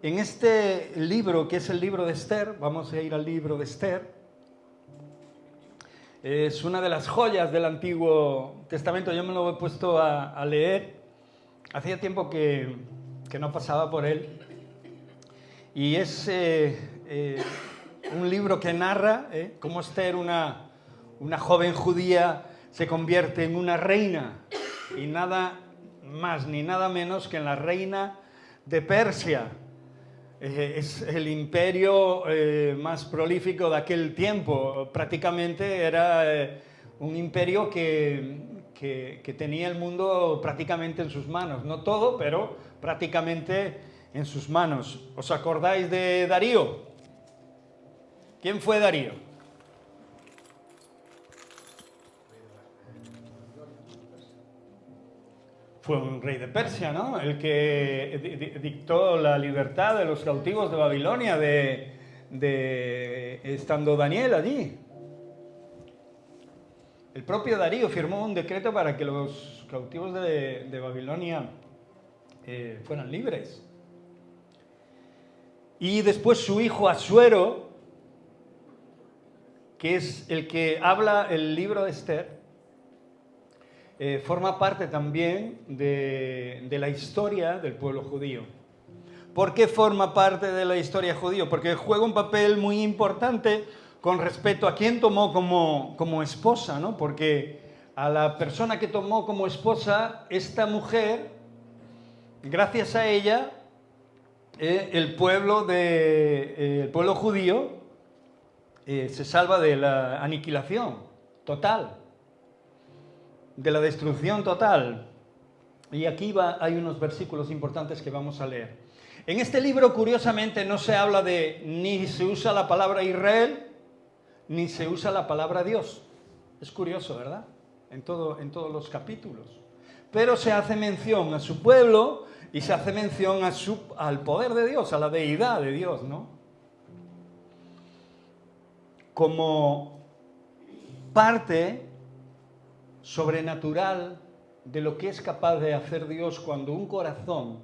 En este libro, que es el libro de Esther, vamos a ir al libro de Esther, es una de las joyas del Antiguo Testamento. Yo me lo he puesto a leer. Hacía tiempo que no pasaba por él. Y es un libro que narra cómo Esther, una joven judía, se convierte en una reina. Y nada más ni nada menos que en la reina de Persia. Es el imperio más prolífico de aquel tiempo. Prácticamente era un imperio que tenía el mundo prácticamente en sus manos. No todo, pero prácticamente en sus manos. ¿Os acordáis de Darío? ¿Quién fue Darío? Fue un rey de Persia, ¿no? El que dictó la libertad de los cautivos de Babilonia, estando Daniel allí. El propio Darío firmó un decreto para que los cautivos de Babilonia fueran libres. Y después su hijo Asuero, que es el que habla el libro de Esther, forma parte también de la historia del pueblo judío. ¿Por qué forma parte de la historia judía? Porque juega un papel muy importante con respecto a quién tomó como esposa, ¿no? Porque a la persona que tomó como esposa, esta mujer, gracias a ella, el pueblo judío se salva de la aniquilación total, de la destrucción total. Y aquí hay unos versículos importantes que vamos a leer. En este libro, curiosamente, no se habla ni se usa la palabra Israel, ni se usa la palabra Dios. Es curioso, ¿verdad? En todos los capítulos. Pero se hace mención a su pueblo y se hace mención al poder de Dios, a la deidad de Dios, ¿no? Como parte sobrenatural de lo que es capaz de hacer Dios cuando un corazón,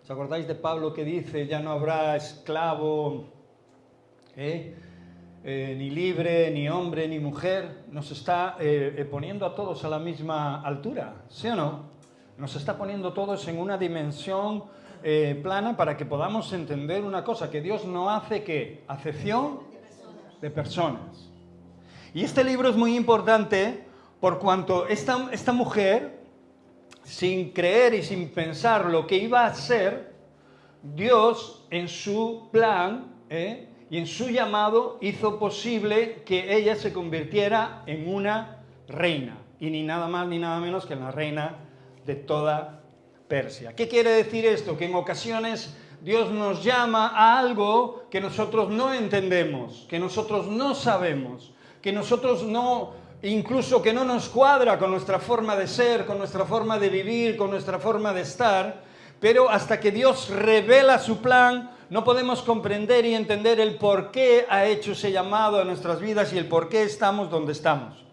¿os acordáis de Pablo que dice, ya no habrá esclavo, ni libre, ni hombre, ni mujer? Nos está poniendo a todos a la misma altura, ¿sí o no? Nos está poniendo todos en una dimensión plana para que podamos entender una cosa, que Dios no hace ¿qué? Acepción de personas. Y este libro es muy importante por cuanto esta mujer, sin creer y sin pensar lo que iba a hacer, Dios en su plan y en su llamado hizo posible que ella se convirtiera en una reina. Y ni nada más ni nada menos que en la reina de toda Persia. ¿Qué quiere decir esto? Que en ocasiones Dios nos llama a algo que nosotros no entendemos, que nosotros no sabemos, que nosotros incluso que no nos cuadra con nuestra forma de ser, con nuestra forma de vivir, con nuestra forma de estar, pero hasta que Dios revela su plan, no podemos comprender y entender el por qué ha hecho ese llamado a nuestras vidas y el por qué estamos donde estamos.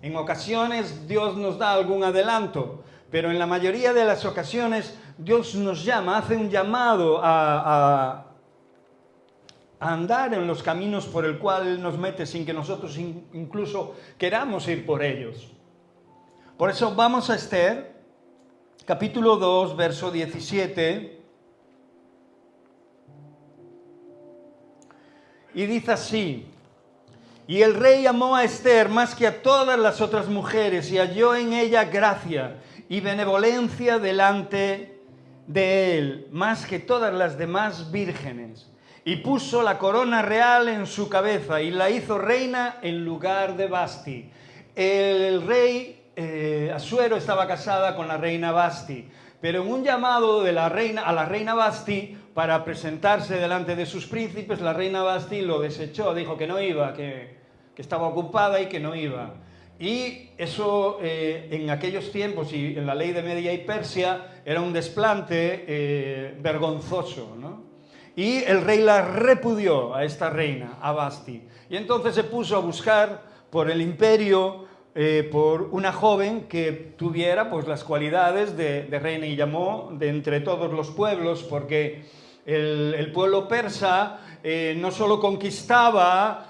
En ocasiones Dios nos da algún adelanto, pero en la mayoría de las ocasiones Dios nos llama, hace un llamado a andar en los caminos por el cual Él nos mete sin que nosotros incluso queramos ir por ellos. Por eso vamos a Esther, capítulo 2, verso 17. Y dice así: y el rey amó a Esther más que a todas las otras mujeres y halló en ella gracia y benevolencia delante de él, más que todas las demás vírgenes. Y puso la corona real en su cabeza y la hizo reina en lugar de Vasti. El rey Asuero estaba casada con la reina Vasti, pero en un llamado a la reina Vasti para presentarse delante de sus príncipes, la reina Vasti lo desechó, dijo que no iba, que estaba ocupada y que no iba. Y eso en aquellos tiempos y en la ley de Media y Persia era un desplante vergonzoso, ¿no? Y el rey la repudió a esta reina, a Vasti. Y entonces se puso a buscar por el imperio por una joven que tuviera pues, las cualidades de reina, y llamó de entre todos los pueblos, porque el pueblo persa no solo conquistaba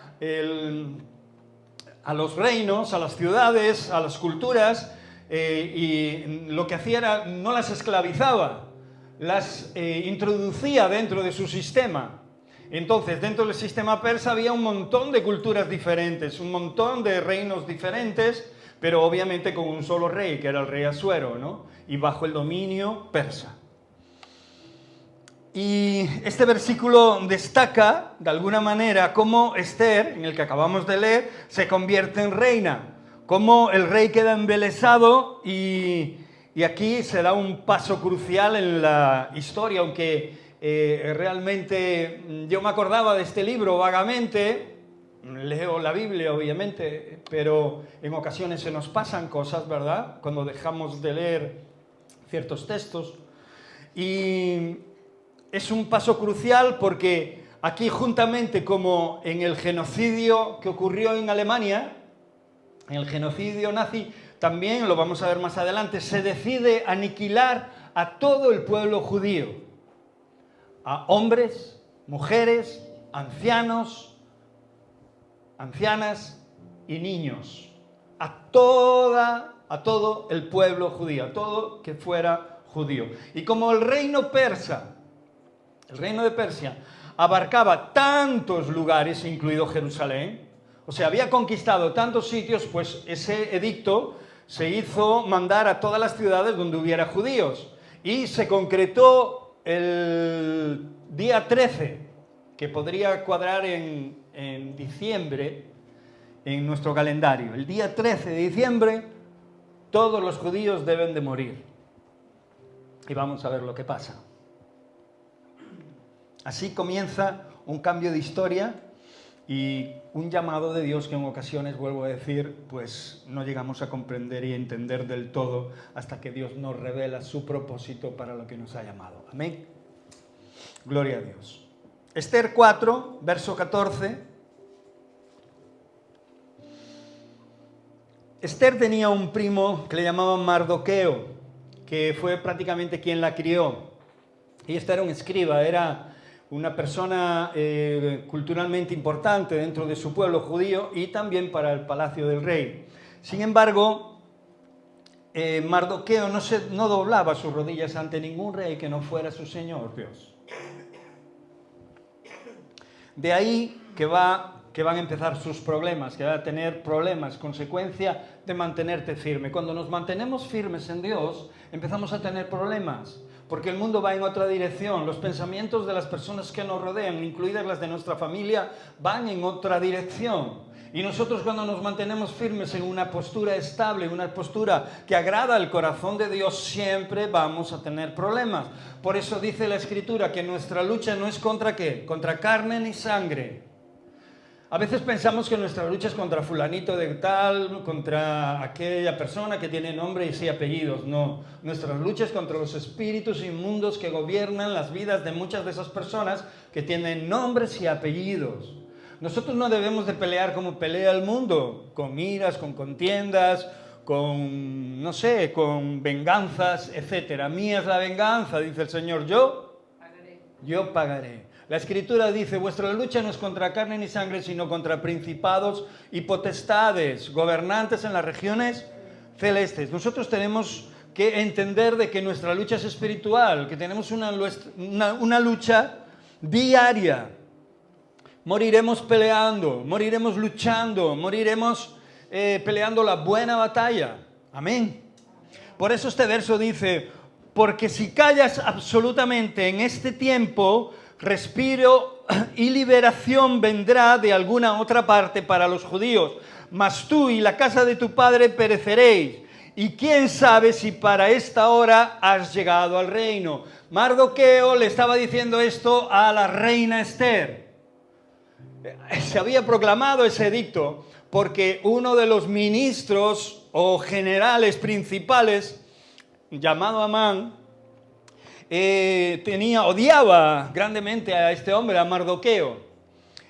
a los reinos, a las ciudades, a las culturas, y lo que hacía era, no las esclavizaba, las introducía dentro de su sistema. Entonces, dentro del sistema persa había un montón de culturas diferentes, un montón de reinos diferentes, pero obviamente con un solo rey, que era el rey Asuero, ¿no? Y bajo el dominio persa. Y este versículo destaca, de alguna manera, cómo Esther, en el que acabamos de leer, se convierte en reina, cómo el rey queda embelesado, y aquí se da un paso crucial en la historia, aunque realmente yo me acordaba de este libro vagamente, leo la Biblia obviamente, pero en ocasiones se nos pasan cosas, ¿verdad?, cuando dejamos de leer ciertos textos. Y es un paso crucial porque aquí, juntamente como en el genocidio que ocurrió en Alemania, en el genocidio nazi, también, lo vamos a ver más adelante, se decide aniquilar a todo el pueblo judío. A hombres, mujeres, ancianos, ancianas y niños. A todo el pueblo judío, a todo que fuera judío. Y como el reino de Persia, abarcaba tantos lugares, incluido Jerusalén, o sea, había conquistado tantos sitios, pues ese edicto se hizo mandar a todas las ciudades donde hubiera judíos. Y se concretó el día 13, que podría cuadrar en diciembre, en nuestro calendario. El día 13 de diciembre, todos los judíos deben de morir. Y vamos a ver lo que pasa. Así comienza un cambio de historia y un llamado de Dios que en ocasiones, vuelvo a decir, pues no llegamos a comprender y entender del todo hasta que Dios nos revela su propósito para lo que nos ha llamado. Amén. Gloria a Dios. Esther 4, verso 14. Esther tenía un primo que le llamaban Mardoqueo, que fue prácticamente quien la crió. Y este era un escriba, era una persona culturalmente importante dentro de su pueblo judío y también para el palacio del rey. Sin embargo, Mardoqueo no doblaba sus rodillas ante ningún rey que no fuera su Señor Dios. De ahí que van a empezar sus problemas, que va a tener problemas, consecuencia de mantenerte firme. Cuando nos mantenemos firmes en Dios, empezamos a tener problemas, porque el mundo va en otra dirección, los pensamientos de las personas que nos rodean, incluidas las de nuestra familia, van en otra dirección. Y nosotros, cuando nos mantenemos firmes en una postura estable, en una postura que agrada al corazón de Dios, siempre vamos a tener problemas. Por eso dice la Escritura que nuestra lucha no es contra ¿qué? Contra carne ni sangre. A veces pensamos que nuestra lucha es contra fulanito de tal, contra aquella persona que tiene nombre y sí apellidos. No, nuestra lucha es contra los espíritus inmundos que gobiernan las vidas de muchas de esas personas que tienen nombres y apellidos. Nosotros no debemos de pelear como pelea el mundo, con iras, con contiendas, con, no sé, con venganzas, etc. Mía es la venganza, dice el Señor, yo pagaré. La Escritura dice, vuestra lucha no es contra carne ni sangre, sino contra principados y potestades, gobernantes en las regiones celestes. Nosotros tenemos que entender de que nuestra lucha es espiritual, que tenemos una lucha diaria. Moriremos peleando, moriremos luchando, moriremos peleando la buena batalla. Amén. Por eso este verso dice, porque si callas absolutamente en este tiempo, respiro y liberación vendrá de alguna otra parte para los judíos, mas tú y la casa de tu padre pereceréis. Y quién sabe si para esta hora has llegado al reino. Mardoqueo le estaba diciendo esto a la reina Esther. Se había proclamado ese edicto porque uno de los ministros o generales principales, llamado Amán, odiaba grandemente a este hombre, a Mardoqueo.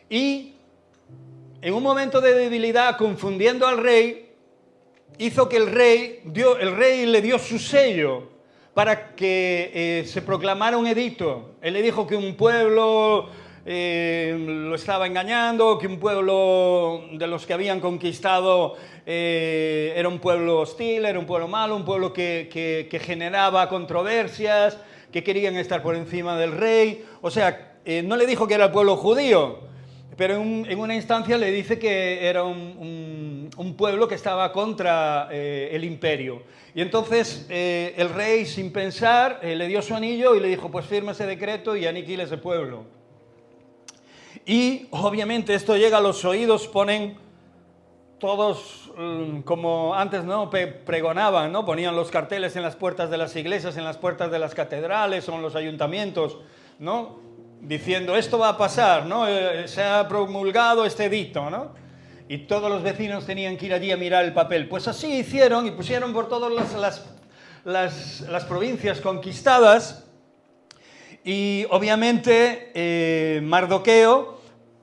Y en un momento de debilidad, confundiendo al rey, hizo que el rey le dio su sello para que se proclamara un edicto. Él le dijo que un pueblo lo estaba engañando, que un pueblo de los que habían conquistado era un pueblo hostil, era un pueblo malo, un pueblo que generaba controversias, que querían estar por encima del rey. O sea, no le dijo que era el pueblo judío, pero en una instancia le dice que era un pueblo que estaba contra el imperio. Y entonces el rey, sin pensar, le dio su anillo y le dijo, pues firma ese decreto y aniquile ese pueblo. Y obviamente esto llega a los oídos, ponen todos, como antes, ¿no?, pregonaban, ¿no?, ponían los carteles en las puertas de las iglesias, en las puertas de las catedrales o en los ayuntamientos, ¿no?, diciendo, esto va a pasar, ¿no?, se ha promulgado este edicto, ¿no?, y todos los vecinos tenían que ir allí a mirar el papel. Pues así hicieron y pusieron por todas las provincias conquistadas. Y obviamente Mardoqueo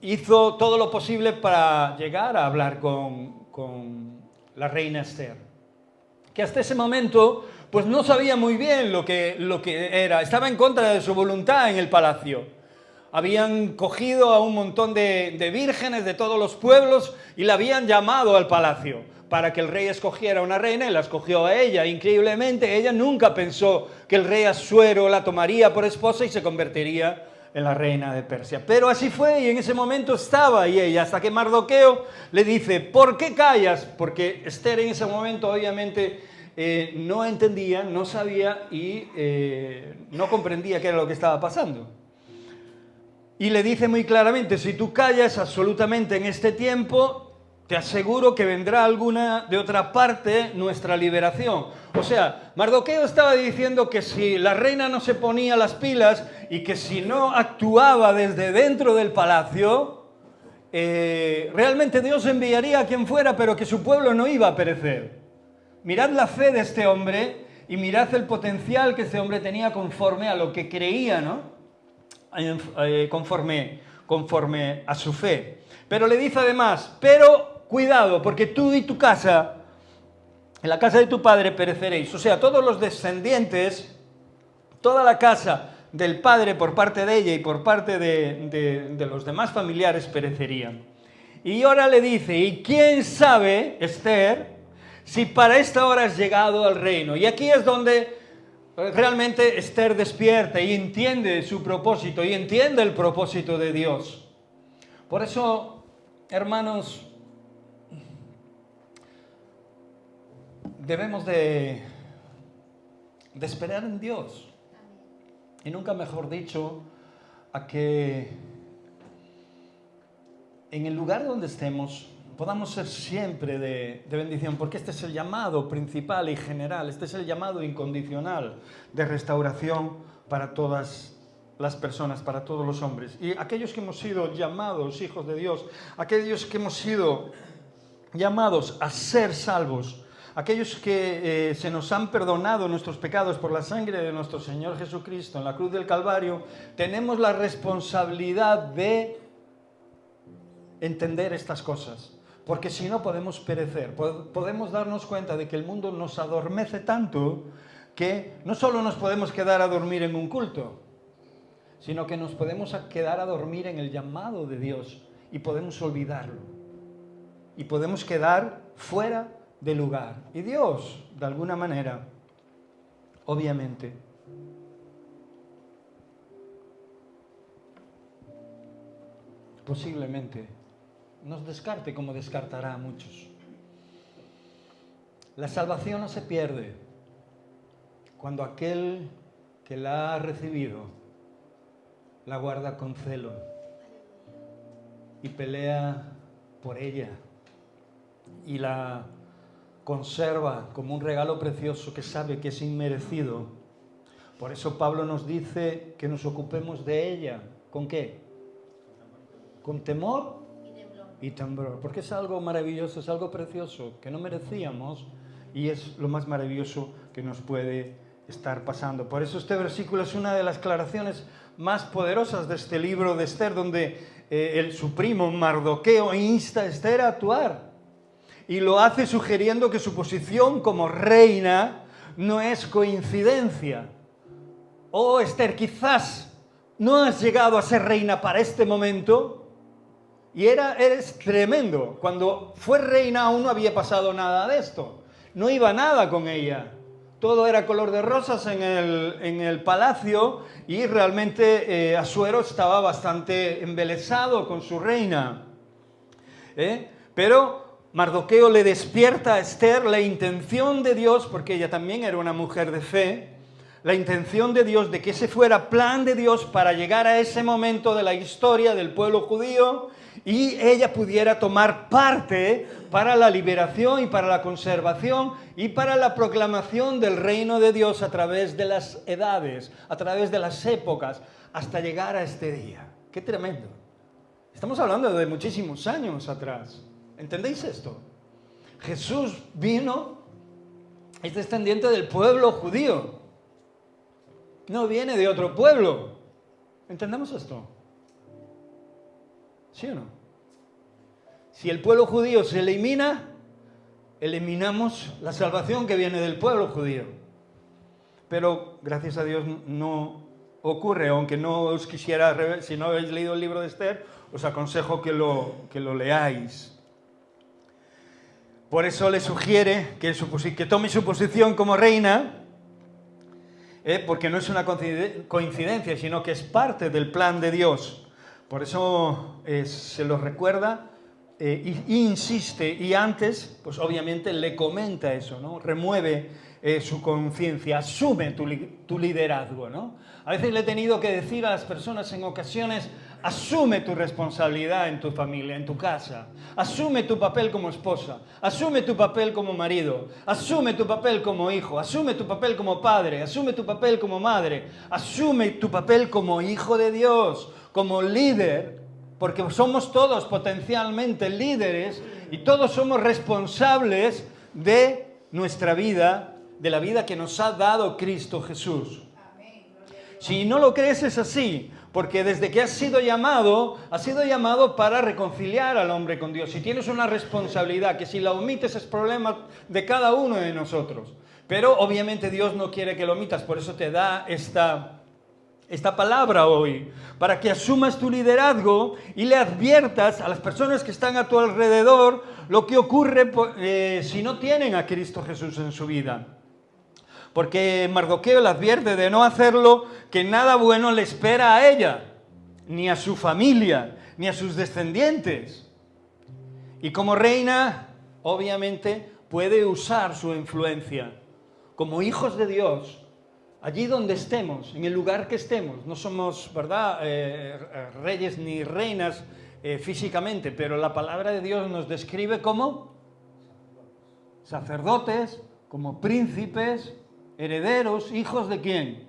hizo todo lo posible para llegar a hablar con la reina Esther, que hasta ese momento pues no sabía muy bien lo que era, estaba en contra de su voluntad en el palacio. Habían cogido a un montón de vírgenes de todos los pueblos y la habían llamado al palacio para que el rey escogiera una reina, y la escogió a ella. Increíblemente, ella nunca pensó que el rey Asuero la tomaría por esposa y se convertiría en la reina de Persia. Pero así fue, y en ese momento estaba ahí ella, hasta que Mardoqueo le dice, ¿por qué callas? Porque Esther en ese momento obviamente no entendía, no sabía y no comprendía qué era lo que estaba pasando. Y le dice muy claramente, si tú callas absolutamente en este tiempo, te aseguro que vendrá alguna de otra parte nuestra liberación. O sea, Mardoqueo estaba diciendo que si la reina no se ponía las pilas y que si no actuaba desde dentro del palacio, realmente Dios enviaría a quien fuera, pero que su pueblo no iba a perecer. Mirad la fe de este hombre y mirad el potencial que este hombre tenía conforme a lo que creía, ¿no? Conforme a su fe. Pero le dice además, pero cuidado, porque tú y tu casa, en la casa de tu padre pereceréis. O sea, todos los descendientes, toda la casa del padre por parte de ella y por parte de los demás familiares perecerían. Y ahora le dice, ¿y quién sabe, Esther, si para esta hora has llegado al reino? Y aquí es donde realmente Esther despierta y entiende su propósito y entiende el propósito de Dios. Por eso, hermanos, debemos de esperar en Dios. Y nunca mejor dicho, a que en el lugar donde estemos podamos ser siempre de bendición, porque este es el llamado principal y general, este es el llamado incondicional de restauración para todas las personas, para todos los hombres. Y aquellos que hemos sido llamados hijos de Dios, aquellos que hemos sido llamados a ser salvos, aquellos que se nos han perdonado nuestros pecados por la sangre de nuestro Señor Jesucristo en la cruz del Calvario, tenemos la responsabilidad de entender estas cosas. Porque si no podemos perecer, podemos darnos cuenta de que el mundo nos adormece tanto que no solo nos podemos quedar a dormir en un culto, sino que nos podemos quedar a dormir en el llamado de Dios y podemos olvidarlo. Y podemos quedar fuera de lugar. Y Dios, de alguna manera, obviamente, posiblemente, nos descarte como descartará a muchos. La salvación no se pierde cuando aquel que la ha recibido la guarda con celo y pelea por ella y la conserva como un regalo precioso que sabe que es inmerecido. Por eso Pablo nos dice que nos ocupemos de ella. ¿Con qué? Con temor y temblor, porque es algo maravilloso, es algo precioso que no merecíamos y es lo más maravilloso que nos puede estar pasando. Por eso este versículo es una de las declaraciones más poderosas de este libro de Esther, donde su primo Mardoqueo insta a Esther a actuar. y lo hace sugiriendo que su posición como reina no es coincidencia. Oh, Esther, quizás no has llegado a ser reina para este momento. Y eres tremendo. Cuando fue reina aún no había pasado nada de esto. No iba nada con ella. Todo era color de rosas en el palacio y realmente Asuero estaba bastante embelesado con su reina. Pero Mardoqueo le despierta a Esther la intención de Dios, porque ella también era una mujer de fe, la intención de Dios de que ese fuera plan de Dios para llegar a ese momento de la historia del pueblo judío y ella pudiera tomar parte para la liberación y para la conservación y para la proclamación del reino de Dios a través de las edades, a través de las épocas, hasta llegar a este día. ¡Qué tremendo! Estamos hablando de muchísimos años atrás. ¿Entendéis esto? Jesús vino, es descendiente del pueblo judío. No viene de otro pueblo. ¿Entendemos esto? ¿Sí o no? Si el pueblo judío se elimina, eliminamos la salvación que viene del pueblo judío. Pero gracias a Dios no ocurre, aunque no os quisiera, si no habéis leído el libro de Esther, os aconsejo que lo leáis. Por eso le sugiere que tome su posición como reina, porque no es una coincidencia, sino que es parte del plan de Dios. Por eso se lo recuerda e insiste, y antes, pues obviamente le comenta eso, ¿no? Remueve su conciencia, asume tu liderazgo, ¿no? A veces le he tenido que decir a las personas en ocasiones: asume tu responsabilidad en tu familia, en tu casa. Asume tu papel como esposa. Asume tu papel como marido. Asume tu papel como hijo. Asume tu papel como padre. Asume tu papel como madre. Asume tu papel como hijo de Dios, como líder, porque somos todos potencialmente líderes y todos somos responsables de nuestra vida, de la vida que nos ha dado Cristo Jesús. Si no lo crees, es así, porque desde que has sido llamado para reconciliar al hombre con Dios. Si tienes una responsabilidad que si la omites es problema de cada uno de nosotros. Pero obviamente Dios no quiere que lo omitas, por eso te da esta palabra hoy, para que asumas tu liderazgo y le adviertas a las personas que están a tu alrededor lo que ocurre si no tienen a Cristo Jesús en su vida. Porque Mardoqueo le advierte de no hacerlo, que nada bueno le espera a ella, ni a su familia, ni a sus descendientes. Y como reina, obviamente, puede usar su influencia. Como hijos de Dios, allí donde estemos, en el lugar que estemos, no somos, ¿verdad?, reyes ni reinas físicamente, pero la palabra de Dios nos describe como sacerdotes, como príncipes, herederos, hijos ¿de quién?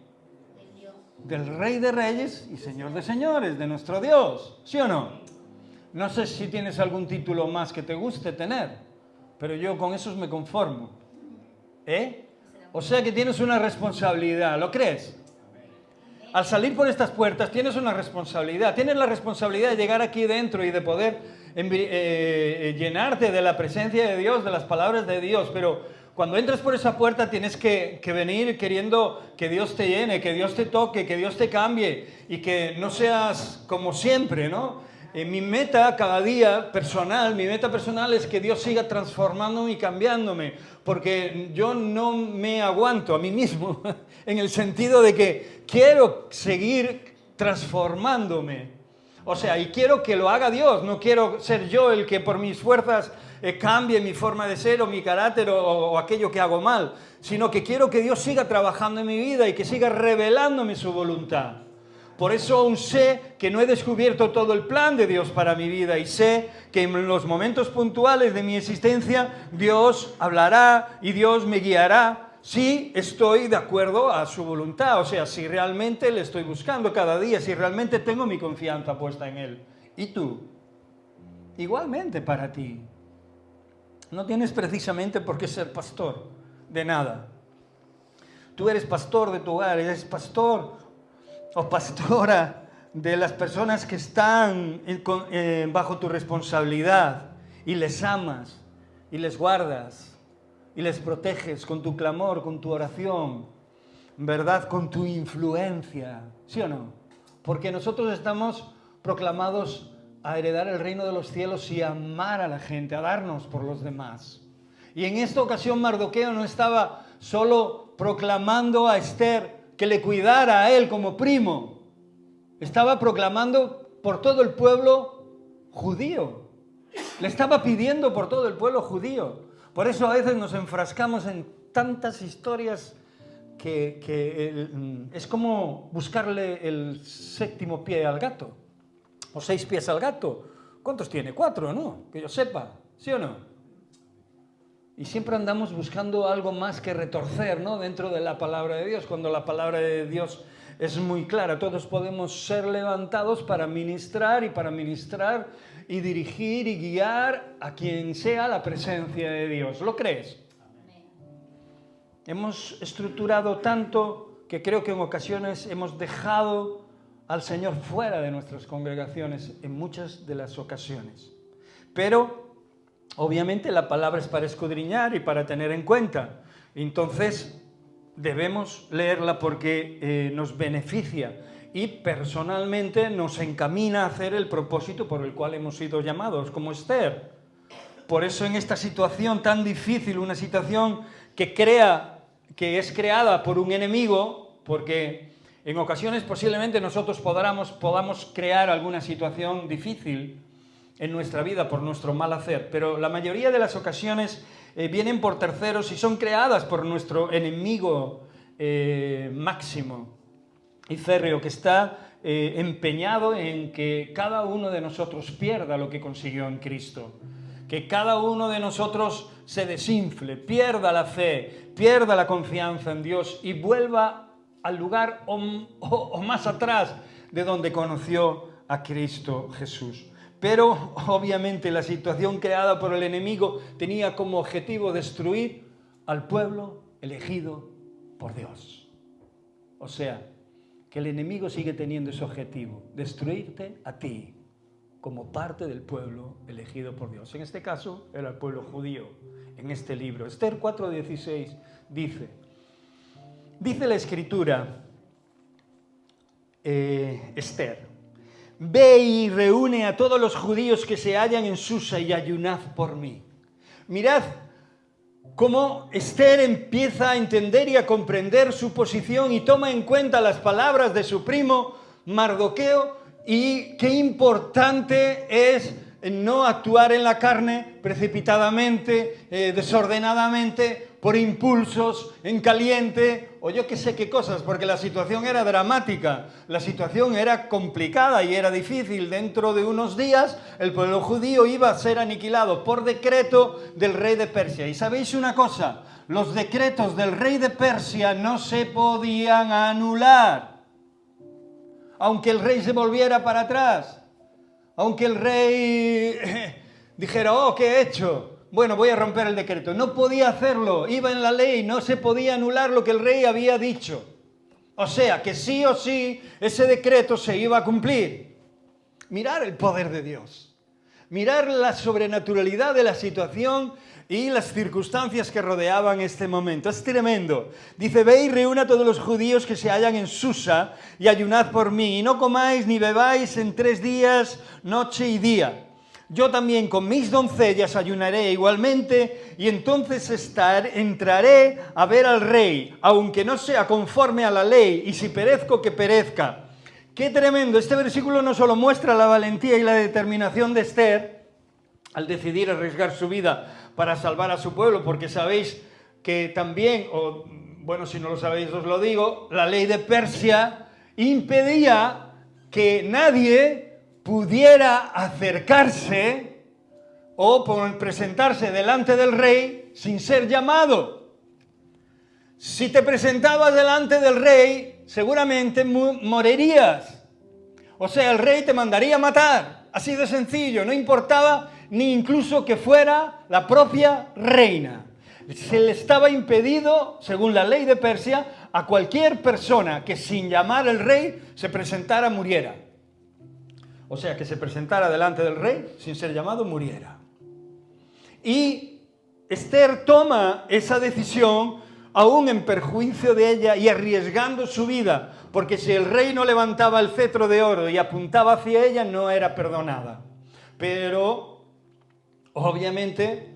De Dios. Del Rey de Reyes y Señor de Señores, de nuestro Dios, ¿sí o no? No sé si tienes algún título más que te guste tener, pero yo con esos me conformo. O sea que tienes una responsabilidad, ¿lo crees? Al salir por estas puertas tienes una responsabilidad, tienes la responsabilidad de llegar aquí dentro y de poder llenarte de la presencia de Dios, de las palabras de Dios, pero cuando entras por esa puerta tienes que venir queriendo que Dios te llene, que Dios te toque, que Dios te cambie y que no seas como siempre, ¿no? Mi meta cada día personal, mi meta personal es que Dios siga transformándome y cambiándome, porque yo no me aguanto a mí mismo, en el sentido de que quiero seguir transformándome. O sea, y quiero que lo haga Dios, no quiero ser yo el que por mis fuerzas cambie mi forma de ser o mi carácter o aquello que hago mal, sino que quiero que Dios siga trabajando en mi vida y que siga revelándome su voluntad. Por eso aún sé que no he descubierto todo el plan de Dios para mi vida y sé que en los momentos puntuales de mi existencia Dios hablará y Dios me guiará si estoy de acuerdo a su voluntad, o sea, si realmente le estoy buscando cada día, si realmente tengo mi confianza puesta en Él. ¿Y tú? Igualmente para ti. No tienes precisamente por qué ser pastor de nada. Tú eres pastor de tu hogar, eres pastor o pastora de las personas que están bajo tu responsabilidad y les amas y les guardas y les proteges con tu clamor, con tu oración, ¿verdad? Con tu influencia, ¿sí o no? Porque nosotros estamos proclamados a heredar el reino de los cielos y a amar a la gente, a darnos por los demás. Y en esta ocasión Mardoqueo no estaba solo proclamando a Esther que le cuidara a él como primo, estaba proclamando por todo el pueblo judío. Le estaba pidiendo por todo el pueblo judío. Por eso a veces nos enfrascamos en tantas historias que es como buscarle el séptimo pie al gato, o 6 pies al gato. ¿Cuántos tiene? 4, ¿no? Que yo sepa, ¿sí o no? Y siempre andamos buscando algo más que retorcer, ¿no? Dentro de la palabra de Dios, cuando la palabra de Dios es muy clara. Todos podemos ser levantados para ministrar y dirigir y guiar a quien sea la presencia de Dios. ¿Lo crees? Hemos estructurado tanto que creo que en ocasiones hemos dejado al Señor fuera de nuestras congregaciones, en muchas de las ocasiones. Pero, obviamente, la palabra es para escudriñar y para tener en cuenta. Entonces, debemos leerla porque nos beneficia y personalmente nos encamina a hacer el propósito por el cual hemos sido llamados, como Esther. Por eso en esta situación tan difícil, una situación que es creada por un enemigo, porque en ocasiones posiblemente nosotros podamos crear alguna situación difícil en nuestra vida por nuestro mal hacer, pero la mayoría de las ocasiones vienen por terceros y son creadas por nuestro enemigo máximo y férreo, que está empeñado en que cada uno de nosotros pierda lo que consiguió en Cristo, que cada uno de nosotros se desinfle, pierda la fe, pierda la confianza en Dios y vuelva al lugar o más atrás de donde conoció a Cristo Jesús. Pero obviamente la situación creada por el enemigo tenía como objetivo destruir al pueblo elegido por Dios. O sea, que el enemigo sigue teniendo ese objetivo, destruirte a ti como parte del pueblo elegido por Dios. En este caso era el pueblo judío, en este libro. Esther 4:16 dice la Escritura, Esther: ve y reúne a todos los judíos que se hallan en Susa y ayunad por mí. Mirad cómo Esther empieza a entender y a comprender su posición y toma en cuenta las palabras de su primo Mardoqueo, y qué importante es no actuar en la carne precipitadamente, desordenadamente, por impulsos, en caliente, o yo qué sé qué cosas, porque la situación era dramática, la situación era complicada y era difícil. Dentro de unos días el pueblo judío iba a ser aniquilado por decreto del rey de Persia. Y sabéis una cosa, los decretos del rey de Persia no se podían anular, aunque el rey se volviera para atrás, aunque el rey dijera, oh, ¿qué he hecho? Bueno, voy a romper el decreto. No podía hacerlo, iba en la ley, no se podía anular lo que el rey había dicho. O sea, que sí o sí, ese decreto se iba a cumplir. Mirar el poder de Dios, mirar la sobrenaturalidad de la situación y las circunstancias que rodeaban este momento. Es tremendo. Dice, ve y reúna a todos los judíos que se hallan en Susa y ayunad por mí, y no comáis ni bebáis en 3 días, noche y día. Yo también con mis doncellas ayunaré igualmente, y entonces entraré a ver al rey, aunque no sea conforme a la ley, y si perezco, que perezca. ¡Qué tremendo! Este versículo no solo muestra la valentía y la determinación de Esther al decidir arriesgar su vida para salvar a su pueblo, porque sabéis que también, o bueno, si no lo sabéis os lo digo, la ley de Persia impedía que nadie pudiera acercarse o presentarse delante del rey sin ser llamado. Si te presentabas delante del rey, seguramente morirías. O sea, el rey te mandaría matar. Así de sencillo, no importaba ni incluso que fuera la propia reina. Se le estaba impedido, según la ley de Persia, a cualquier persona que sin llamar al rey se presentara, muriera. O sea, que se presentara delante del rey sin ser llamado, muriera. Y Esther toma esa decisión aún en perjuicio de ella y arriesgando su vida, porque si el rey no levantaba el cetro de oro y apuntaba hacia ella, no era perdonada. Pero, obviamente,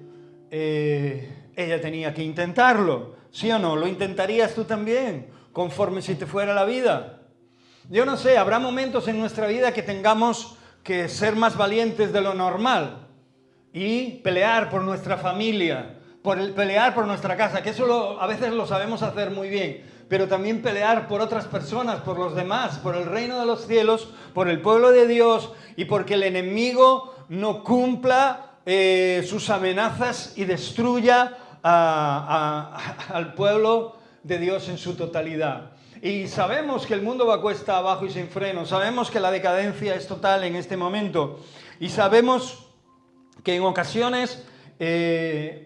ella tenía que intentarlo, ¿sí o no? ¿Lo intentarías tú también, conforme si te fuera la vida? Yo no sé, habrá momentos en nuestra vida que tengamos que ser más valientes de lo normal y pelear por nuestra familia, pelear por nuestra casa, que eso a veces lo sabemos hacer muy bien, pero también pelear por otras personas, por los demás, por el reino de los cielos, por el pueblo de Dios y porque el enemigo no cumpla sus amenazas y destruya al pueblo de Dios en su totalidad. Y sabemos que el mundo va cuesta abajo y sin freno, sabemos que la decadencia es total en este momento y sabemos que en ocasiones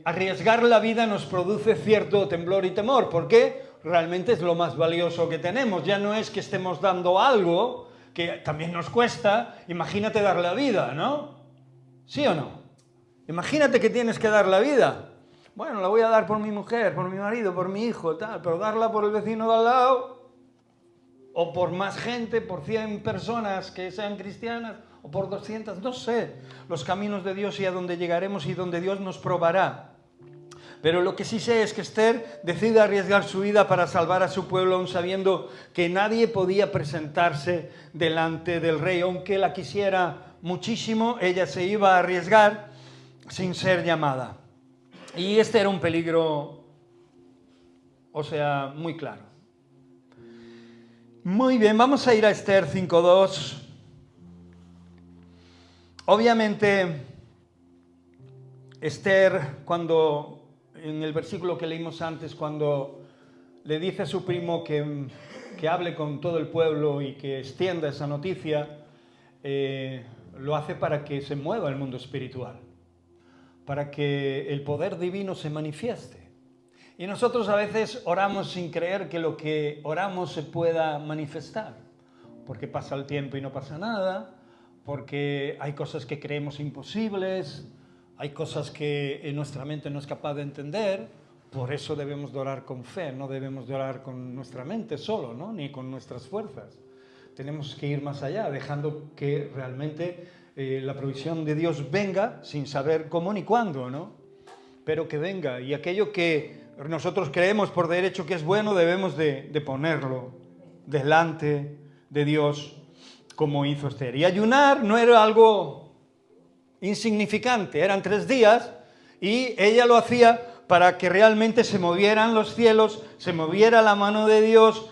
arriesgar la vida nos produce cierto temblor y temor, porque realmente es lo más valioso que tenemos. Ya no es que estemos dando algo, que también nos cuesta, imagínate dar la vida, ¿no? ¿Sí o no? Imagínate que tienes que dar la vida. Bueno, la voy a dar por mi mujer, por mi marido, por mi hijo, tal, pero darla por el vecino de al lado, o por más gente, por 100 personas que sean cristianas, o por 200, no sé, los caminos de Dios y a dónde llegaremos y donde Dios nos probará. Pero lo que sí sé es que Esther decide arriesgar su vida para salvar a su pueblo, aun sabiendo que nadie podía presentarse delante del rey. Aunque la quisiera muchísimo, ella se iba a arriesgar sin ser llamada. Y este era un peligro, o sea, muy claro. Muy bien, vamos a ir a Esther 5.2. Obviamente, Esther, cuando en el versículo que leímos antes, cuando le dice a su primo que hable con todo el pueblo y que extienda esa noticia, lo hace para que se mueva el mundo espiritual, para que el poder divino se manifieste. Y nosotros a veces oramos sin creer que lo que oramos se pueda manifestar, porque pasa el tiempo y no pasa nada, porque hay cosas que creemos imposibles, hay cosas que nuestra mente no es capaz de entender. Por eso debemos de orar con fe, no debemos de orar con nuestra mente solo, ¿no? Ni con nuestras fuerzas. Tenemos que ir más allá, dejando que realmente la provisión de Dios venga sin saber cómo ni cuándo, ¿no? Pero que venga, y aquello que nosotros creemos por derecho que es bueno, debemos de ponerlo delante de Dios, como hizo Esther. Y ayunar no era algo insignificante, eran 3 días, y ella lo hacía para que realmente se movieran los cielos, se moviera la mano de Dios,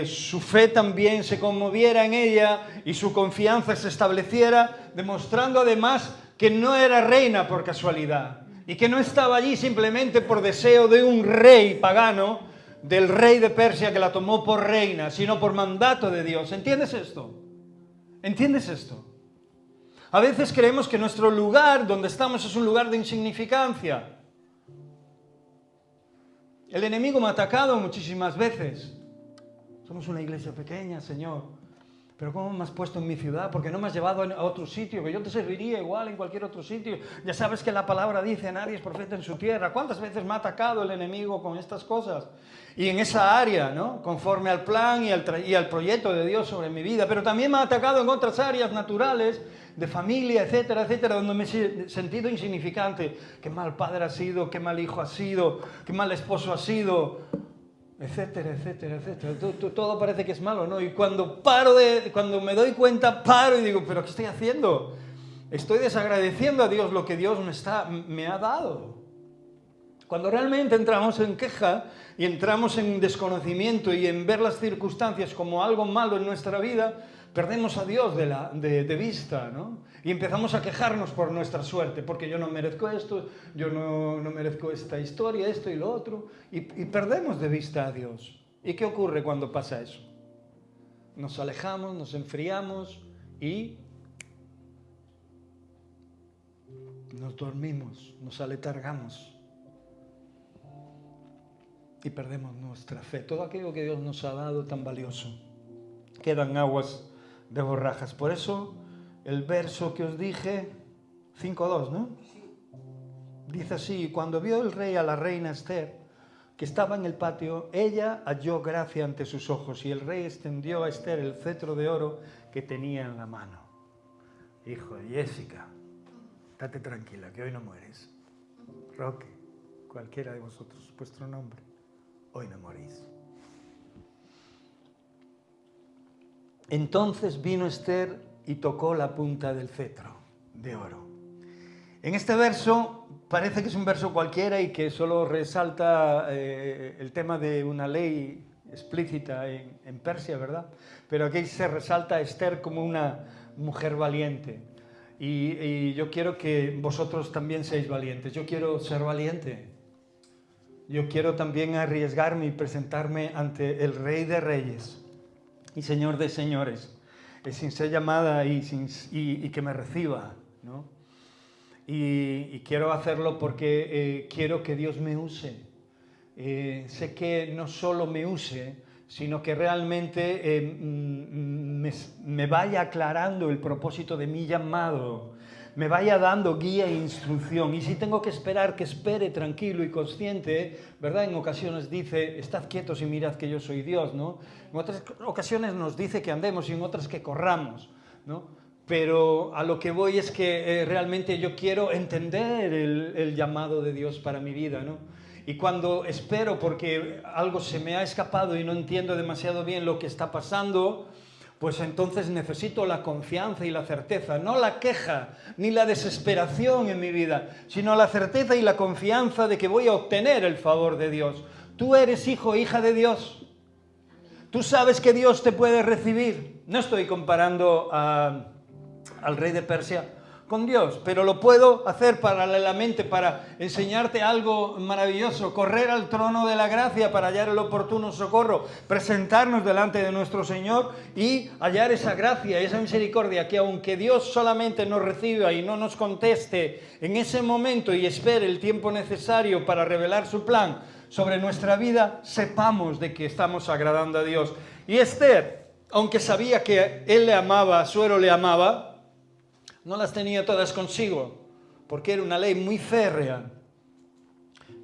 su fe también se conmoviera en ella y su confianza se estableciera, demostrando además que no era reina por casualidad y que no estaba allí simplemente por deseo de un rey pagano, del rey de Persia que la tomó por reina, sino por mandato de Dios. ¿Entiendes esto? ¿Entiendes esto? A veces creemos que nuestro lugar donde estamos es un lugar de insignificancia. El enemigo me ha atacado muchísimas veces. Somos una iglesia pequeña, Señor. Pero ¿cómo me has puesto en mi ciudad? ¿Por qué no me has llevado a otro sitio? Que yo te serviría igual en cualquier otro sitio. Ya sabes que la palabra dice, nadie es profeta en su tierra. ¿Cuántas veces me ha atacado el enemigo con estas cosas? Y en esa área, ¿no? Conforme al plan y al proyecto de Dios sobre mi vida. Pero también me ha atacado en otras áreas naturales, de familia, etcétera, etcétera, donde me he sentido insignificante. Qué mal padre ha sido, qué mal hijo ha sido, qué mal esposo ha sido, etcétera, etcétera, etcétera. Todo parece que es malo, ¿no? Y cuando cuando me doy cuenta, paro y digo, ¿pero qué estoy haciendo? Estoy desagradeciendo a Dios lo que Dios me ha dado. Cuando realmente entramos en queja y entramos en desconocimiento y en ver las circunstancias como algo malo en nuestra vida, perdemos a Dios de vista, ¿no? Y empezamos a quejarnos por nuestra suerte, porque yo no merezco esto, yo no merezco esta historia, esto y lo otro, y perdemos de vista a Dios. ¿Y qué ocurre cuando pasa eso? Nos alejamos, nos enfriamos y nos dormimos, nos aletargamos y perdemos nuestra fe. Todo aquello que Dios nos ha dado tan valioso quedan aguas de borrajas. Por eso el verso que os dije, 5.2, ¿no? Dice así: cuando vio el rey a la reina Esther, que estaba en el patio, ella halló gracia ante sus ojos, y el rey extendió a Esther el cetro de oro que tenía en la mano. Hijo de Jessica, date tranquila, que hoy no mueres. Roque, cualquiera de vosotros, vuestro nombre, hoy no morís. Entonces vino Esther y tocó la punta del cetro de oro. En este verso parece que es un verso cualquiera y que solo resalta el tema de una ley explícita en Persia, ¿verdad? Pero aquí se resalta a Esther como una mujer valiente. Y yo quiero que vosotros también seáis valientes. Yo quiero ser valiente. Yo quiero también arriesgarme y presentarme ante el Rey de Reyes y Señor de Señores, sin ser llamada y que me reciba, ¿no? Y quiero hacerlo porque quiero que Dios me use. Sé que no solo me use, sino que realmente me vaya aclarando el propósito de mi llamado, me vaya dando guía e instrucción. Y si tengo que esperar, que espere tranquilo y consciente, ¿verdad? En ocasiones dice: estad quietos y mirad que yo soy Dios, ¿no? En otras ocasiones nos dice que andemos y en otras que corramos, ¿no? Pero a lo que voy es que realmente yo quiero entender el llamado de Dios para mi vida, ¿no? Y cuando espero porque algo se me ha escapado y no entiendo demasiado bien lo que está pasando, pues entonces necesito la confianza y la certeza, no la queja ni la desesperación en mi vida, sino la certeza y la confianza de que voy a obtener el favor de Dios. Tú eres hijo, hija de Dios. Tú sabes que Dios te puede recibir. No estoy comparando al rey de Persia con Dios, pero lo puedo hacer paralelamente para enseñarte algo maravilloso: correr al trono de la gracia para hallar el oportuno socorro, presentarnos delante de nuestro Señor y hallar esa gracia, esa misericordia, que aunque Dios solamente nos reciba y no nos conteste en ese momento y espere el tiempo necesario para revelar su plan sobre nuestra vida, sepamos de que estamos agradando a Dios. Y Esther, aunque sabía que él le amaba, Asuero le amaba, no las tenía todas consigo, porque era una ley muy férrea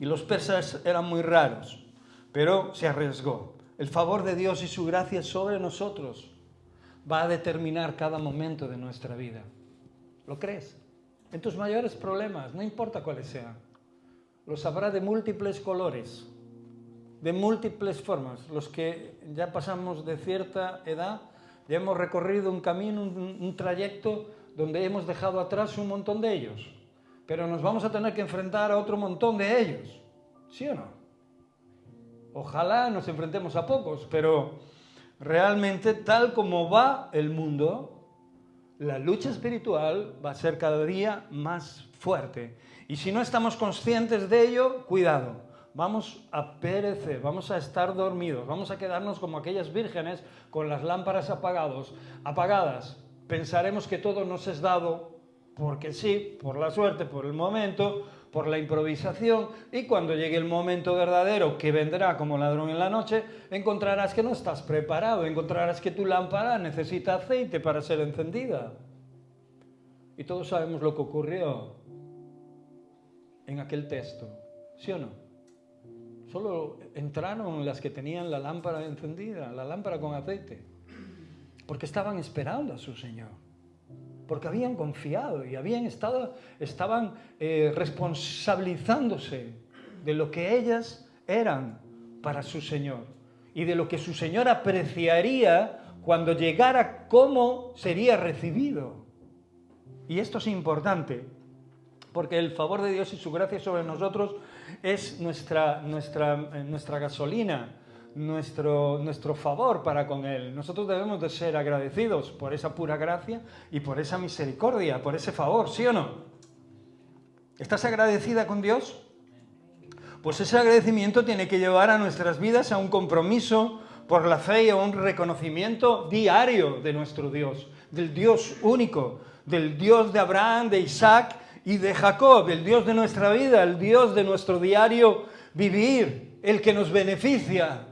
y los persas eran muy raros, pero se arriesgó. El favor de Dios y su gracia sobre nosotros va a determinar cada momento de nuestra vida. ¿Lo crees? En tus mayores problemas, no importa cuáles sean, los habrá de múltiples colores, de múltiples formas. Los que ya pasamos de cierta edad, ya hemos recorrido un camino, un trayecto donde hemos dejado atrás un montón de ellos, pero nos vamos a tener que enfrentar a otro montón de ellos, ¿sí o no? Ojalá nos enfrentemos a pocos, pero realmente tal como va el mundo, la lucha espiritual va a ser cada día más fuerte. Y si no estamos conscientes de ello, cuidado, vamos a perecer, vamos a estar dormidos, vamos a quedarnos como aquellas vírgenes con las lámparas apagadas. Pensaremos que todo nos es dado porque sí, por la suerte, por el momento, por la improvisación, y cuando llegue el momento verdadero, que vendrá como ladrón en la noche, encontrarás que no estás preparado, encontrarás que tu lámpara necesita aceite para ser encendida. Y todos sabemos lo que ocurrió en aquel texto, ¿sí o no? Solo entraron las que tenían la lámpara encendida, la lámpara con aceite, porque estaban esperando a su Señor, porque habían confiado y estaban responsabilizándose de lo que ellas eran para su Señor y de lo que su Señor apreciaría cuando llegara, cómo sería recibido. Y esto es importante, porque el favor de Dios y su gracia sobre nosotros es nuestra gasolina, nuestro favor para con Él. Nosotros debemos de ser agradecidos por esa pura gracia y por esa misericordia, por ese favor, ¿sí o no? ¿Estás agradecida con Dios? Pues ese agradecimiento tiene que llevar a nuestras vidas a un compromiso por la fe y a un reconocimiento diario de nuestro Dios, del Dios único, del Dios de Abraham, de Isaac y de Jacob, el Dios de nuestra vida, el Dios de nuestro diario vivir, el que nos beneficia.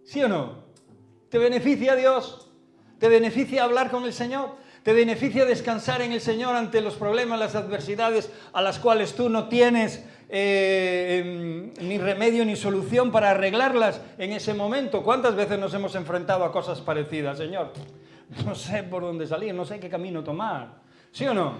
¿Sí o no? ¿Te beneficia Dios? ¿Te beneficia hablar con el Señor? ¿Te beneficia descansar en el Señor ante los problemas, las adversidades a las cuales tú no tienes ni remedio ni solución para arreglarlas en ese momento? ¿Cuántas veces nos hemos enfrentado a cosas parecidas? Señor, no sé por dónde salir, no sé qué camino tomar. ¿Sí o no?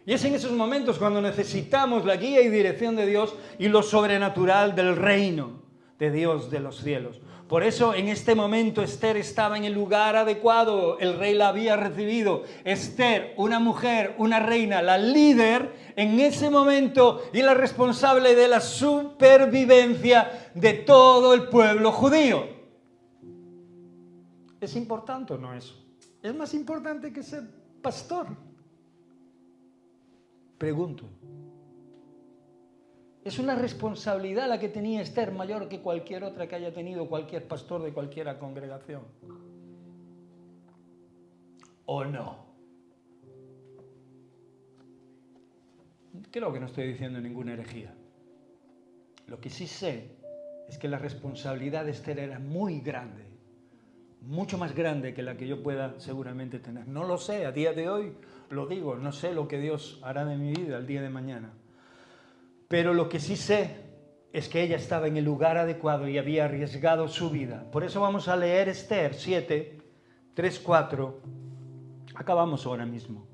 Y es en esos momentos cuando necesitamos la guía y dirección de Dios y lo sobrenatural del reino de Dios de los cielos. Por eso en este momento Esther estaba en el lugar adecuado, el rey la había recibido. Esther, una mujer, una reina, la líder en ese momento y la responsable de la supervivencia de todo el pueblo judío. ¿Es importante o no eso? ¿Es más importante que ser pastor? Pregunto. Es una responsabilidad la que tenía Esther mayor que cualquier otra que haya tenido cualquier pastor de cualquier congregación. ¿O no? Creo que no estoy diciendo ninguna herejía. Lo que sí sé es que la responsabilidad de Esther era muy grande, mucho más grande que la que yo pueda seguramente tener. No lo sé, a día de hoy lo digo, no sé lo que Dios hará de mi vida el día de mañana. Pero lo que sí sé es que ella estaba en el lugar adecuado y había arriesgado su vida. Por eso vamos a leer Esther 7, 3, 4. Acabamos ahora mismo.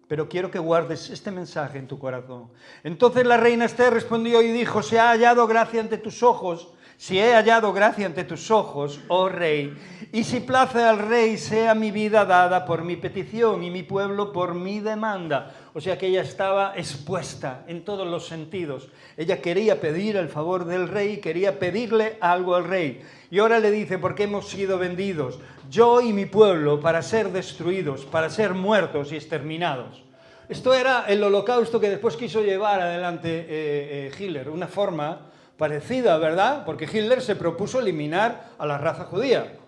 Pero quiero que guardes este mensaje en tu corazón. Entonces la reina Esther respondió y dijo: si ha hallado gracia ante tus ojos, si he hallado gracia ante tus ojos, oh rey, y si place al rey, sea mi vida dada por mi petición y mi pueblo por mi demanda. O sea que ella estaba expuesta en todos los sentidos. Ella quería pedir el favor del rey, quería pedirle algo al rey. Y ahora le dice: porque hemos sido vendidos, yo y mi pueblo, para ser destruidos, para ser muertos y exterminados. Esto era el holocausto que después quiso llevar adelante Hitler, una forma parecida, ¿verdad? Porque Hitler se propuso eliminar a la raza judía.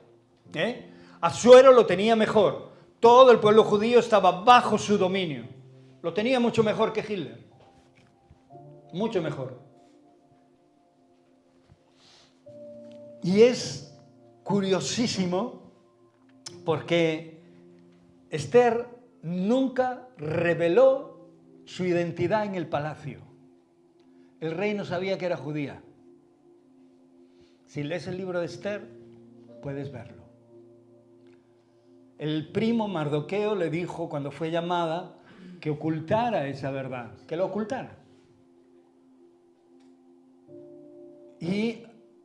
Asuero lo tenía mejor. Todo el pueblo judío estaba bajo su dominio. Lo tenía mucho mejor que Hitler. Mucho mejor. Y es curiosísimo porque Esther nunca reveló su identidad en el palacio. El rey no sabía que era judía. Si lees el libro de Esther, puedes verlo. El primo Mardoqueo le dijo, cuando fue llamada, que ocultara esa verdad, que lo ocultara. Y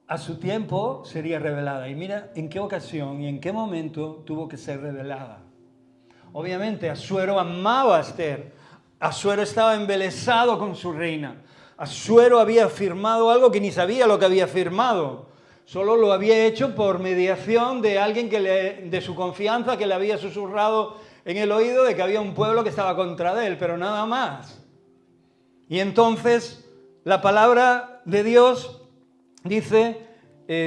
a su tiempo sería revelada. Y mira en qué ocasión y en qué momento tuvo que ser revelada. Obviamente, Asuero amaba a Esther. Asuero estaba embelesado con su reina. Asuero había firmado algo que ni sabía lo que había firmado. Solo lo había hecho por mediación de alguien de su confianza que le había susurrado en el oído de que había un pueblo que estaba contra él, pero nada más. Y entonces la palabra de Dios dice,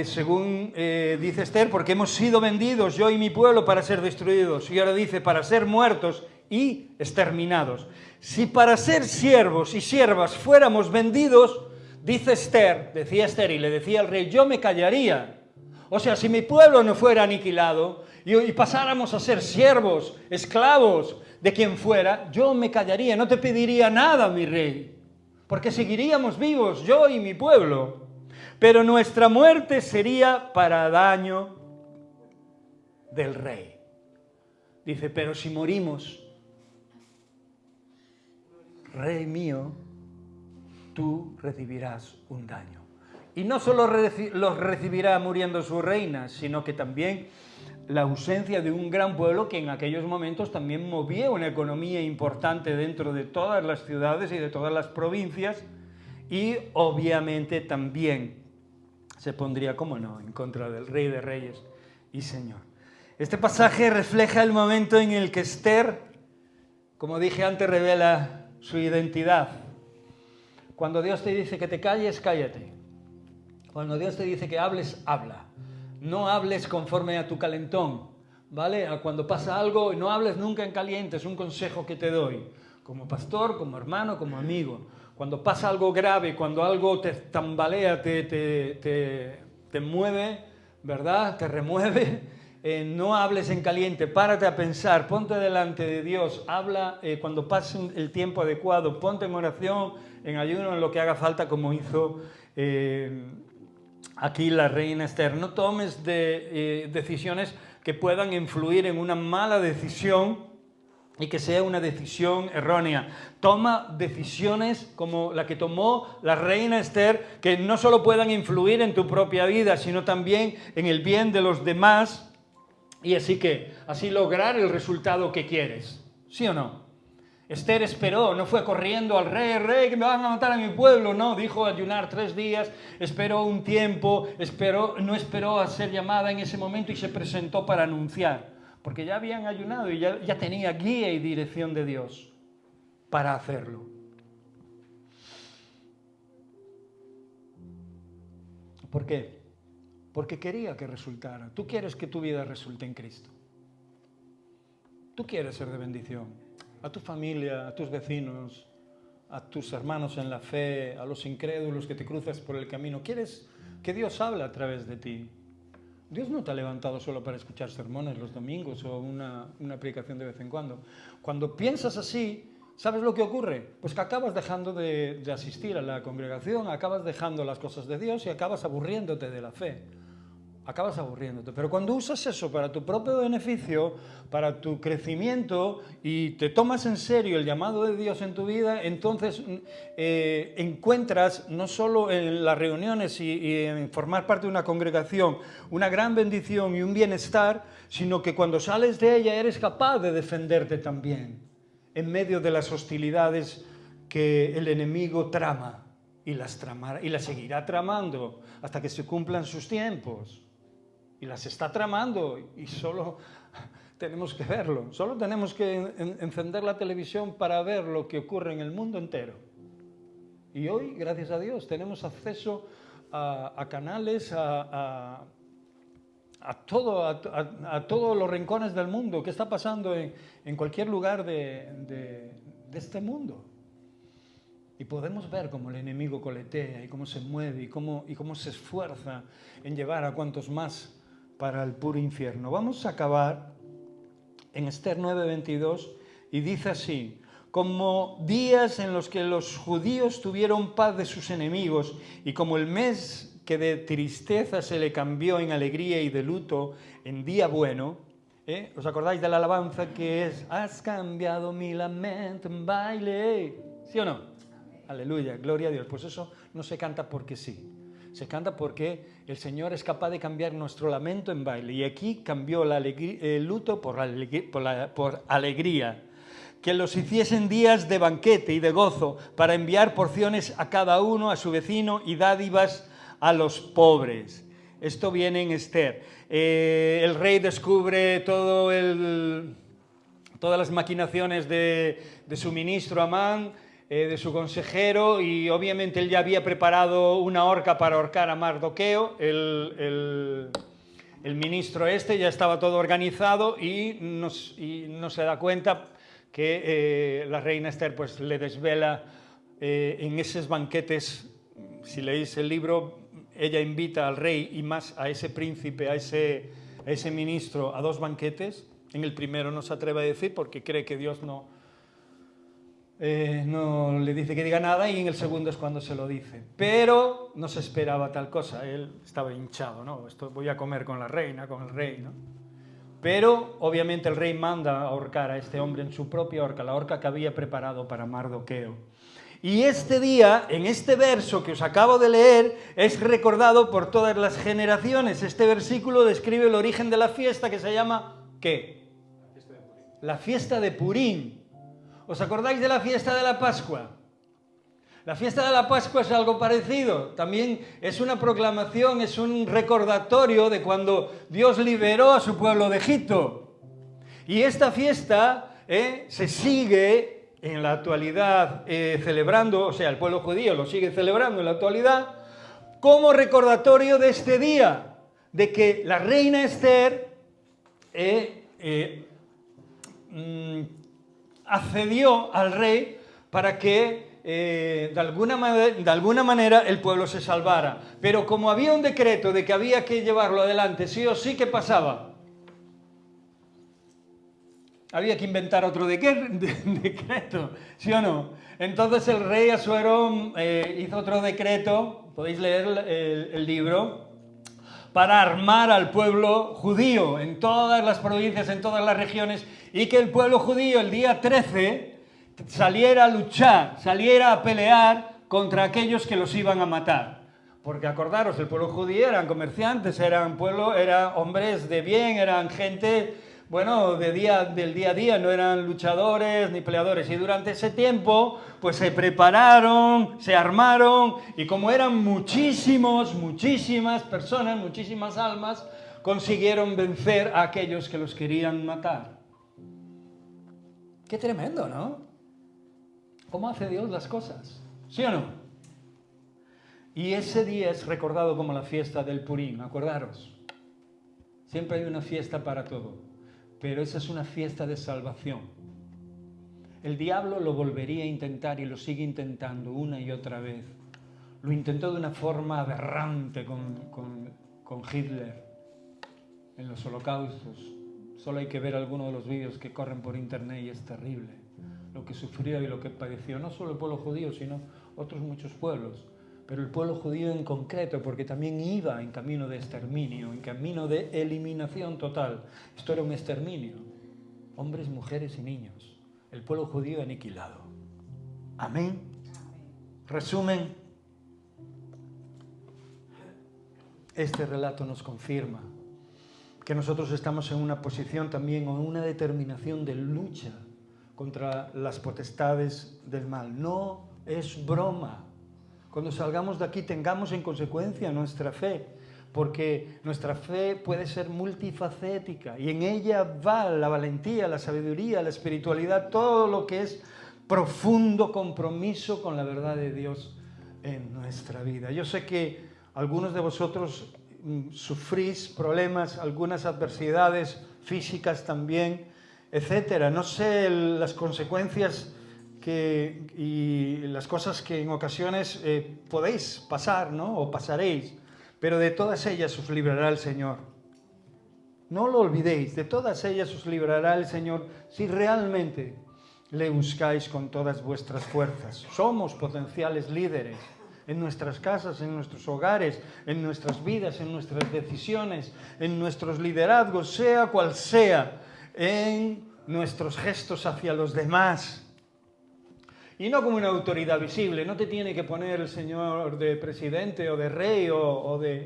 según dice Esther, porque hemos sido vendidos, yo y mi pueblo, para ser destruidos. Y ahora dice, para ser muertos y exterminados. Si para ser siervos y siervas fuéramos vendidos, dice Esther, decía Esther y le decía al rey, yo me callaría. O sea, si mi pueblo no fuera aniquilado y pasáramos a ser siervos, esclavos de quien fuera, yo me callaría, no te pediría nada, mi rey, porque seguiríamos vivos, yo y mi pueblo. Pero nuestra muerte sería para daño del rey. Dice, pero si morimos, rey mío, tú recibirás un daño. Y no solo los recibirá muriendo su reina, sino que también la ausencia de un gran pueblo que en aquellos momentos también movía una economía importante dentro de todas las ciudades y de todas las provincias, y obviamente también se pondría, como no, en contra del Rey de Reyes y Señor. Este pasaje refleja el momento en el que Esther, como dije antes, revela su identidad. Cuando Dios te dice que te calles, cállate. Cuando Dios te dice que hables, habla. No hables conforme a tu calentón, ¿vale? Cuando pasa algo, no hables nunca en caliente, es un consejo que te doy. Como pastor, como hermano, como amigo. Cuando pasa algo grave, cuando algo te tambalea, te mueve, ¿verdad? Te remueve, no hables en caliente, párate a pensar, ponte delante de Dios, habla cuando pase el tiempo adecuado, ponte en oración, en ayuno, en lo que haga falta, como hizo aquí la reina Esther. No tomes decisiones que puedan influir en una mala decisión y que sea una decisión errónea. Toma decisiones como la que tomó la reina Esther, que no solo puedan influir en tu propia vida, sino también en el bien de los demás, y así lograr el resultado que quieres. ¿Sí o no? Esther esperó, no fue corriendo al rey, que me van a matar a mi pueblo, no, dijo ayunar 3 días, esperó un tiempo, no esperó a ser llamada en ese momento y se presentó para anunciar, porque ya habían ayunado y ya tenía guía y dirección de Dios para hacerlo. ¿Por qué? Porque quería que resultara. Tú quieres que tu vida resulte en Cristo. Tú quieres ser de bendición a tu familia, a tus vecinos, a tus hermanos en la fe, a los incrédulos que te cruzas por el camino. Quieres que Dios hable a través de ti. Dios no te ha levantado solo para escuchar sermones los domingos o una predicación de vez en cuando. Cuando piensas así, ¿sabes lo que ocurre? Pues que acabas dejando de asistir a la congregación, acabas dejando las cosas de Dios y acabas aburriéndote de la fe. Acabas aburriéndote. Pero cuando usas eso para tu propio beneficio, para tu crecimiento, y te tomas en serio el llamado de Dios en tu vida, entonces encuentras no solo en las reuniones y en formar parte de una congregación una gran bendición y un bienestar, sino que cuando sales de ella eres capaz de defenderte también en medio de las hostilidades que el enemigo trama y las seguirá tramando hasta que se cumplan sus tiempos. Y las está tramando y solo tenemos que verlo. Solo tenemos que encender la televisión para ver lo que ocurre en el mundo entero. Y hoy, gracias a Dios, tenemos acceso a canales, a todos los rincones del mundo. ¿Qué está pasando en cualquier lugar de este mundo? Y podemos ver cómo el enemigo coletea y cómo se mueve y cómo se esfuerza en llevar a cuantos más para el puro infierno. Vamos a acabar en Esther 9:22 y dice así: como días en los que los judíos tuvieron paz de sus enemigos y como el mes que de tristeza se le cambió en alegría y de luto en día bueno. ¿Os acordáis de la alabanza que es: has cambiado mi lamento en baile? ¿Sí o no? Aleluya, gloria a Dios. Pues eso no se canta porque sí. Se canta porque el Señor es capaz de cambiar nuestro lamento en baile. Y aquí cambió el luto por alegría. Que los hiciesen días de banquete y de gozo para enviar porciones a cada uno, a su vecino, y dádivas a los pobres. Esto viene en Esther. El rey descubre todas las maquinaciones de su ministro Amán, de su consejero, y obviamente él ya había preparado una horca para ahorcar a Mardoqueo, el ministro ya estaba todo organizado y no se da cuenta que la reina Esther pues le desvela en esos banquetes. Si leéis el libro, ella invita al rey y más a ese príncipe, a ese ministro, a 2 banquetes. En el primero no se atreve a decir porque cree que Dios no le dice que diga nada, y en el segundo es cuando se lo dice. Pero no se esperaba tal cosa, él estaba hinchado, ¿no? Voy a comer con la reina, con el rey, ¿no? Pero obviamente el rey manda a ahorcar a este hombre en su propia horca, la horca que había preparado para Mardoqueo. Y este día, en este verso que os acabo de leer, es recordado por todas las generaciones. Este versículo describe el origen de la fiesta que se llama, ¿qué? La fiesta de Purim. ¿Os acordáis de la fiesta de la Pascua? La fiesta de la Pascua es algo parecido. También es una proclamación, es un recordatorio de cuando Dios liberó a su pueblo de Egipto. Y esta fiesta se sigue en la actualidad celebrando, o sea, el pueblo judío lo sigue celebrando en la actualidad, como recordatorio de este día, de que la reina Esther accedió al rey para que de alguna manera el pueblo se salvara. Pero como había un decreto de que había que llevarlo adelante sí o sí, ¿qué pasaba? había que inventar otro decreto, ¿sí o no? Entonces el rey Asuero hizo otro decreto, podéis leer el libro, para armar al pueblo judío en todas las provincias, en todas las regiones, y que el pueblo judío el día 13 saliera a luchar, saliera a pelear contra aquellos que los iban a matar. Porque acordaros, el pueblo judío eran comerciantes, eran hombres de bien, eran gente, bueno, del día a día, no eran luchadores ni peleadores. Y durante ese tiempo, pues se prepararon, se armaron, y como eran muchísimas personas, muchísimas almas, consiguieron vencer a aquellos que los querían matar. Qué tremendo, ¿no? ¿Cómo hace Dios las cosas? ¿Sí o no? Y ese día es recordado como la fiesta del Purim, acordaros. Siempre hay una fiesta para todo, pero esa es una fiesta de salvación. El diablo lo volvería a intentar y lo sigue intentando una y otra vez. Lo intentó de una forma aberrante con Hitler en los holocaustos. Solo hay que ver algunos de los vídeos que corren por internet y es terrible lo que sufrió y lo que padeció, no solo el pueblo judío, sino otros muchos pueblos. Pero el pueblo judío en concreto, porque también iba en camino de exterminio, en camino de eliminación total. Esto era un exterminio. Hombres, mujeres y niños. El pueblo judío aniquilado. Amén. Resumen. Este relato nos confirma que nosotros estamos en una posición también o en una determinación de lucha contra las potestades del mal. No es broma. Cuando salgamos de aquí tengamos en consecuencia nuestra fe, porque nuestra fe puede ser multifacética y en ella va la valentía, la sabiduría, la espiritualidad, todo lo que es profundo compromiso con la verdad de Dios en nuestra vida. Yo sé que algunos de vosotros sufrís problemas, algunas adversidades físicas también, etcétera. No sé las consecuencias y las cosas que en ocasiones podéis pasar, ¿no? O pasaréis, pero de todas ellas os librará el Señor. No lo olvidéis, de todas ellas os librará el Señor si realmente le buscáis con todas vuestras fuerzas. Somos potenciales líderes en nuestras casas, en nuestros hogares, en nuestras vidas, en nuestras decisiones, en nuestros liderazgos, sea cual sea, en nuestros gestos hacia los demás. Y no como una autoridad visible, no te tiene que poner el Señor de presidente o de rey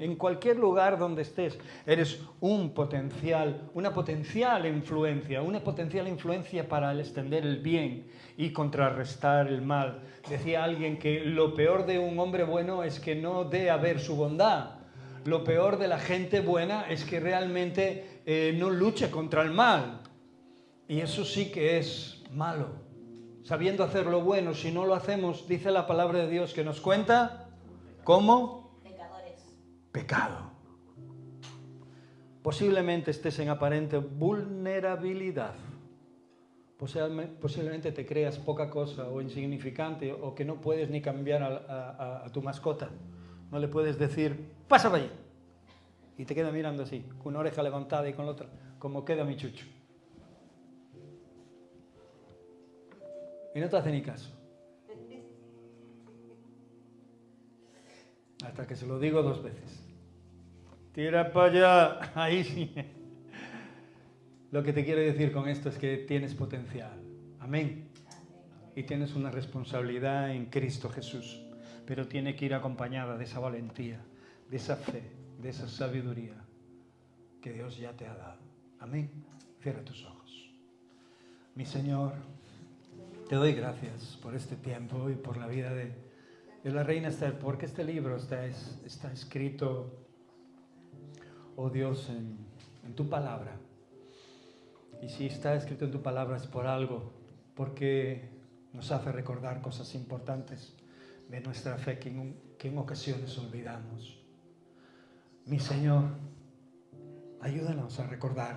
en cualquier lugar donde estés. Eres una potencial influencia para extender el bien y contrarrestar el mal. Decía alguien que lo peor de un hombre bueno es que no dé a ver su bondad. Lo peor de la gente buena es que realmente no luche contra el mal. Y eso sí que es malo. Sabiendo hacer lo bueno, si no lo hacemos, dice la palabra de Dios que nos cuenta, ¿cómo? Pecadores. Pecado. Posiblemente estés en aparente vulnerabilidad. Posiblemente te creas poca cosa o insignificante o que no puedes ni cambiar a tu mascota. No le puedes decir, pasa para allí. Y te queda mirando así, con una oreja levantada y con la otra, como queda mi chucho. Y no te hace ni caso. Hasta que se lo digo 2 veces. Tira para allá. Ahí sí. Lo que te quiero decir con esto es que tienes potencial. Amén. Y tienes una responsabilidad en Cristo Jesús. Pero tiene que ir acompañada de esa valentía, de esa fe, de esa sabiduría que Dios ya te ha dado. Amén. Cierra tus ojos. Mi Señor, te doy gracias por este tiempo y por la vida de la reina Esther, porque este libro está escrito, oh Dios, en tu palabra. Y si está escrito en tu palabra es por algo, porque nos hace recordar cosas importantes de nuestra fe que en ocasiones olvidamos. Mi Señor, ayúdanos a recordar,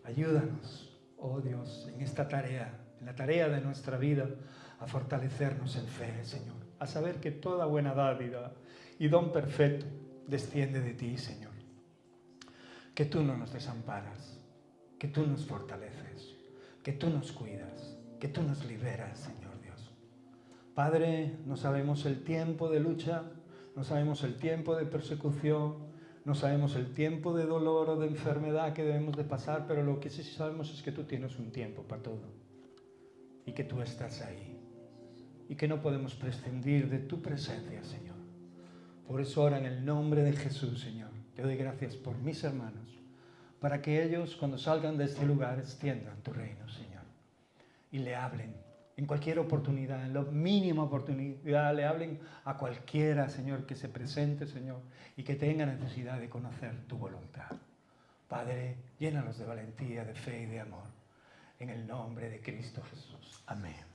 ayúdanos, oh Dios, en esta tarea, en la tarea de nuestra vida, a fortalecernos en fe, Señor, a saber que toda buena dádiva y don perfecto desciende de ti, Señor. Que tú no nos desamparas, que tú nos fortaleces, que tú nos cuidas, que tú nos liberas, Señor Dios. Padre, no sabemos el tiempo de lucha, no sabemos el tiempo de persecución, no sabemos el tiempo de dolor o de enfermedad que debemos de pasar, pero lo que sí sabemos es que tú tienes un tiempo para todo y que tú estás ahí y que no podemos prescindir de tu presencia, Señor. Por eso ahora en el nombre de Jesús, Señor, te doy gracias por mis hermanos, para que ellos cuando salgan de este lugar extiendan tu reino, Señor, y le hablen en cualquier oportunidad, en la mínima oportunidad, le hablen a cualquiera, Señor, que se presente, Señor, y que tenga necesidad de conocer tu voluntad. Padre, llénalos de valentía, de fe y de amor, en el nombre de Cristo Jesús. Amén.